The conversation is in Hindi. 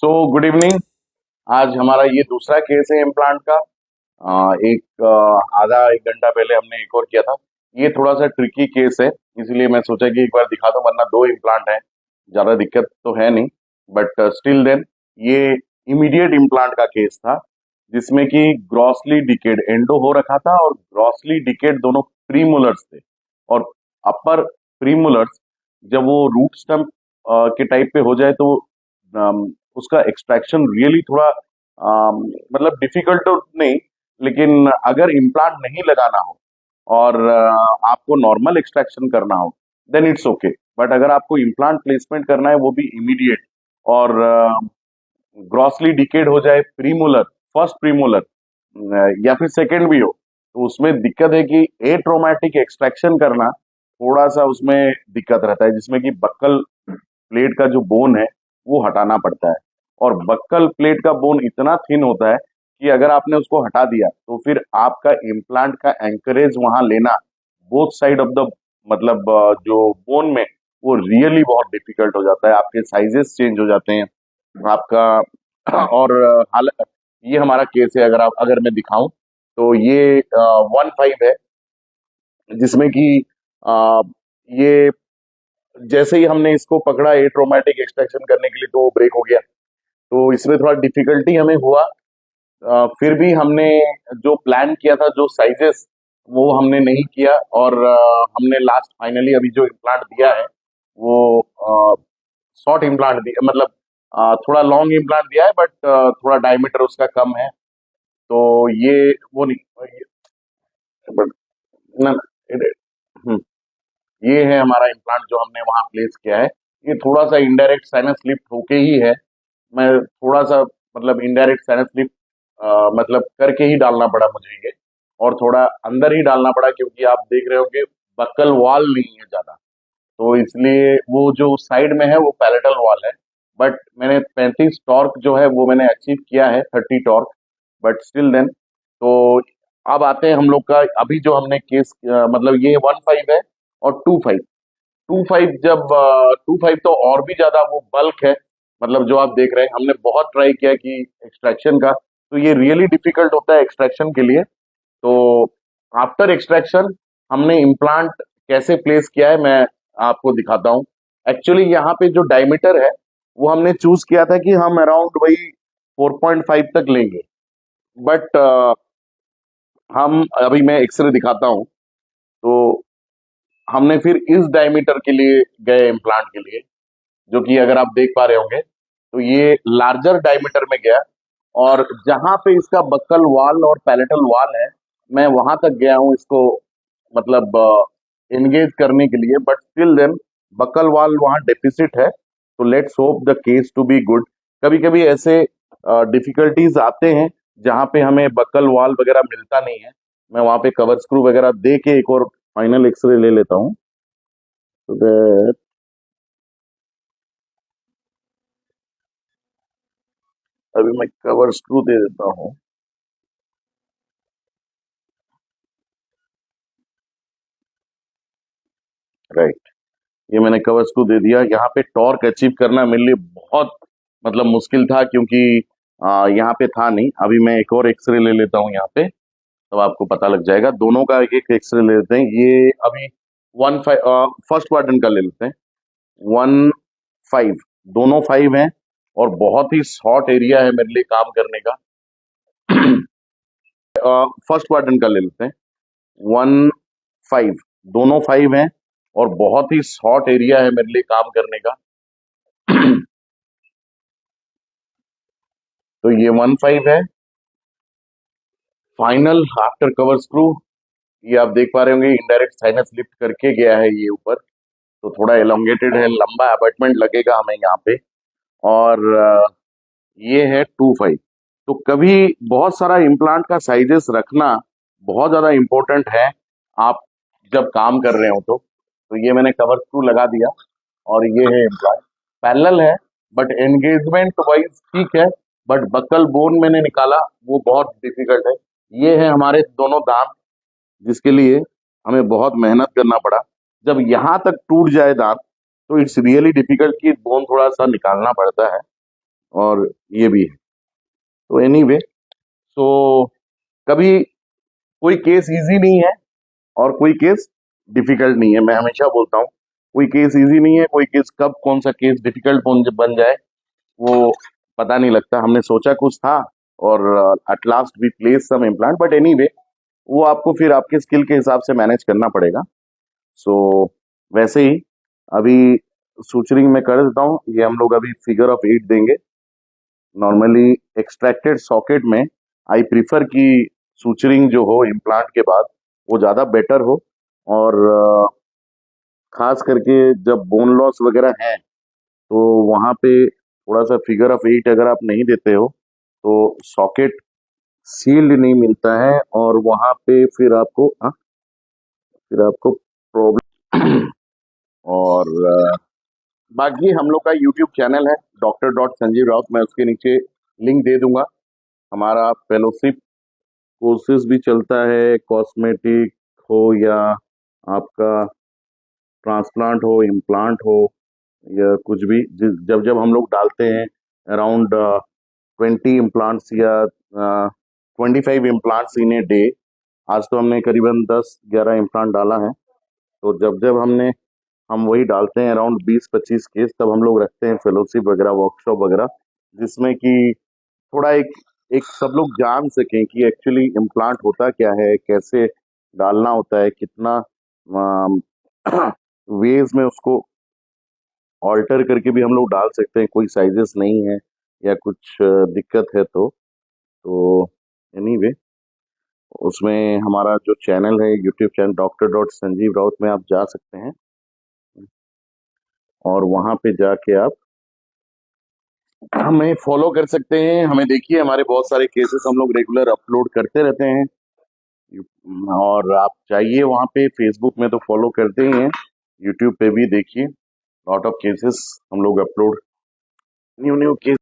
So good evening. आज हमारा ये दूसरा केस है इम्प्लांट का। आधा एक घंटा पहले हमने एक और किया था। ये थोड़ा सा ट्रिकी केस है, इसलिए मैं सोचा कि एक बार दिखा दूं, वरना दो इम्प्लांट हैं, ज़्यादा दिक्कत तो है नहीं। बट स्टिल देन ये इमीडिएट इम्प्लांट का केस था, जिसमें कि ग्रॉसली डिकेड एंडो हो रखा था और ग्रॉसली डिकेड दोनों प्रीमोलर्स थे। और अपर प्रीमोलर्स जब वो रूट स्टम्प के टाइप पे हो जाए तो उसका एक्सट्रैक्शन रियली थोड़ा मतलब डिफिकल्ट तो नहीं, लेकिन अगर इम्प्लांट नहीं लगाना हो और आपको नॉर्मल एक्सट्रैक्शन करना हो देन इट्स ओके। बट अगर आपको इम्प्लांट प्लेसमेंट करना है वो भी इमीडिएट और ग्रॉसली डिकेड हो जाए प्रीमोलर, फर्स्ट प्रीमोलर या फिर सेकेंड भी हो, तो उसमें दिक्कत है कि ए ट्रोमैटिक एक्सट्रैक्शन करना थोड़ा सा उसमें दिक्कत रहता है, जिसमें कि बक्कल प्लेट का जो बोन है वो हटाना पड़ता है। और बक्कल प्लेट का बोन इतना थिन होता है कि अगर आपने उसको हटा दिया तो फिर आपका इम्प्लांट का एंकरेज वहां लेना बोथ साइड ऑफ द मतलब जो बोन में, वो रियली बहुत डिफिकल्ट हो जाता है। आपके साइजेस चेंज हो जाते हैं आपका। और हाल ये हमारा केस है, अगर मैं दिखाऊं तो ये 1-5 है, जिसमें कि अ, ये जैसे ही हमने इसको पकड़ा ए ट्रोमैटिक एक्सट्रैक्शन करने के लिए तो वो ब्रेक हो गया। तो इसमें थोड़ा डिफिकल्टी हमें हुआ। फिर भी हमने जो प्लान किया था, जो साइजेस, वो हमने नहीं किया। और हमने लास्ट फाइनली अभी जो इम्प्लांट दिया है वो शॉर्ट इम्प्लांट दिया, मतलब थोड़ा लॉन्ग इम्प्लांट दिया है, बट थोड़ा डायमीटर उसका कम है। तो ये वो नहीं बट ना ना, हम्म, ये है हमारा इम्प्लांट जो हमने वहाँ प्लेस किया है। ये थोड़ा सा इनडायरेक्ट साइनस लिफ्ट होके ही है। मैं थोड़ा सा मतलब इनडायरेक्ट साइनस लिफ्ट मतलब करके ही डालना पड़ा मुझे ये, और थोड़ा अंदर ही डालना पड़ा क्योंकि आप देख रहे होंगे बक्कल वॉल नहीं है ज्यादा, तो इसलिए वो जो साइड में है वो पैलेटल वॉल है। बट मैंने 35 टॉर्क जो है वो मैंने अचीव किया है, 30 टॉर्क। बट स्टिल देन, तो अब आते हैं हम लोग का अभी जो हमने केस मतलब ये 1-5 है और 2-5। 2-5 जब 2-5 तो और भी ज्यादा वो बल्क है, मतलब जो आप देख रहे हैं, हमने बहुत ट्राई किया कि एक्सट्रैक्शन का, तो ये रियली डिफिकल्ट होता है एक्सट्रैक्शन के लिए। तो आफ्टर एक्सट्रैक्शन हमने इम्प्लांट कैसे प्लेस किया है मैं आपको दिखाता हूँ। एक्चुअली यहाँ पे जो डायमीटर है वो हमने चूज किया था कि हम अराउंड वही 4.5 तक लेंगे। बट हम अभी मैं एक्सरे दिखाता हूँ। तो हमने फिर इस डायमीटर के लिए गए इम्प्लांट के लिए, जो कि अगर आप देख पा रहे होंगे तो ये लार्जर डायमीटर में गया। और जहां पे इसका बक्कल वाल और पैलेटल वाल है, मैं वहां तक गया हूँ इसको मतलब एंगेज करने के लिए। बट स्टिल देन बक्कल वाल वहां डेफिसिट है, तो let's hope the case to be good. कभी कभी ऐसे डिफिकल्टीज आते हैं जहां पे हमें बक्कल वाल वगैरह मिलता नहीं है। मैं वहां पे कवर स्क्रू वगैरह दे के एक और फाइनल एक्सरे ले लेता हूँ। तो अभी मैं कवर स्क्रू दे देता हूँ। राइट, ये मैंने कवर स्क्रू दे दिया। यहाँ पे टॉर्क अचीव करना मेरे लिए बहुत मतलब मुश्किल था, क्योंकि यहाँ पे था नहीं। अभी मैं एक और एक्सरे ले लेता हूँ यहाँ पे, तब आपको पता लग जाएगा। दोनों का एक एक एक्सरे ले लेते हैं। ये अभी 1-5 फर्स्ट क्वाड्रेंट का ले लेते हैं। 1-5 दोनों 5 हैं, और बहुत ही शॉर्ट एरिया है मेरे लिए काम करने का। फर्स्ट क्वाड्रेंट का ले लेते हैं। 1-5 दोनों 5 हैं, और बहुत ही शॉर्ट एरिया है मेरे लिए काम करने का। तो ये 1-5 है फाइनल आफ्टर कवर स्क्रू। ये आप देख पा रहे होंगे इनडायरेक्ट साइनस लिफ्ट करके गया है ये ऊपर, तो थोड़ा एलोंगेटेड है, लंबा अबैटमेंट लगेगा हमें यहाँ पे। और ये है 2-5। तो कभी बहुत सारा इम्प्लांट का साइजेस रखना बहुत ज्यादा इंपॉर्टेंट है, आप जब काम कर रहे हो तो ये मैंने कवर स्क्रू लगा दिया, और ये है इम्प्लांट पैरेलल है। बट एंगेजमेंट वाइज ठीक है, बट बकल बोन मैंने निकाला वो बहुत डिफिकल्ट है। ये है हमारे दोनों दांत, जिसके लिए हमें बहुत मेहनत करना पड़ा। जब यहाँ तक टूट जाए दांत तो इट्स रियली डिफिकल्ट कि बोन थोड़ा सा निकालना पड़ता है। और ये भी है। तो एनीवे, सो कभी कोई केस इजी नहीं है और कोई केस डिफिकल्ट नहीं है। मैं हमेशा बोलता हूँ कोई केस इजी नहीं है, कोई केस कब कौन सा केस डिफिकल्ट बन जाए वो पता नहीं लगता। हमने सोचा कुछ था और at last we place some implant, but anyway वो आपको फिर आपके स्किल के हिसाब से मैनेज करना पड़ेगा। सो वैसे ही अभी सूचरिंग में कर देता हूँ। ये हम लोग अभी फिगर ऑफ 8 देंगे। नॉर्मली एक्सट्रैक्टेड सॉकेट में आई प्रीफर कि सूचरिंग जो हो इम्प्लांट के बाद वो ज़्यादा बेटर हो। और खास करके जब बोन लॉस वगैरह है तो वहाँ पे थोड़ा सा फिगर ऑफ 8 अगर आप नहीं देते हो तो सॉकेट सील्ड नहीं मिलता है और वहाँ पे फिर आपको प्रॉब्लम और बाकी हम लोग का यूट्यूब चैनल है डॉक्टर.संजीव राउत, मैं उसके नीचे लिंक दे दूंगा। हमारा फेलोशिप कोर्सेज भी चलता है, कॉस्मेटिक हो या आपका ट्रांसप्लांट हो, इम्प्लांट हो या कुछ भी। जब जब हम लोग डालते हैं अराउंड 20 इम्प्लांट्स या 25 इम्प्लांट्स इन ए डे। आज तो हमने करीबन 10-11 इम्प्लांट डाला है। तो जब जब हम वही डालते हैं अराउंड 20-25 केस, तब हम लोग रखते हैं फेलोशिप वगैरह, वर्कशॉप वगैरह, जिसमें कि थोड़ा एक एक सब लोग जान सकें कि एक्चुअली इम्प्लांट होता क्या है, कैसे डालना होता है, कितना वेज में उसको ऑल्टर करके भी हम लोग डाल सकते हैं, कोई साइजेस नहीं है या कुछ दिक्कत है तो एनीवे उसमें हमारा जो चैनल है यूट्यूब चैनल डॉक्टर.संजीव राउत में आप जा सकते हैं और वहां पे जाके आप हमें फॉलो कर सकते हैं। हमें देखिए, हमारे बहुत सारे केसेस हम लोग रेगुलर अपलोड करते रहते हैं। और आप चाहिए वहां पे, फेसबुक में तो फॉलो करते ही हैं, यूट्यूब पे भी देखिए लॉट ऑफ केसेस हम लोग अपलोड, न्यू न्यू केस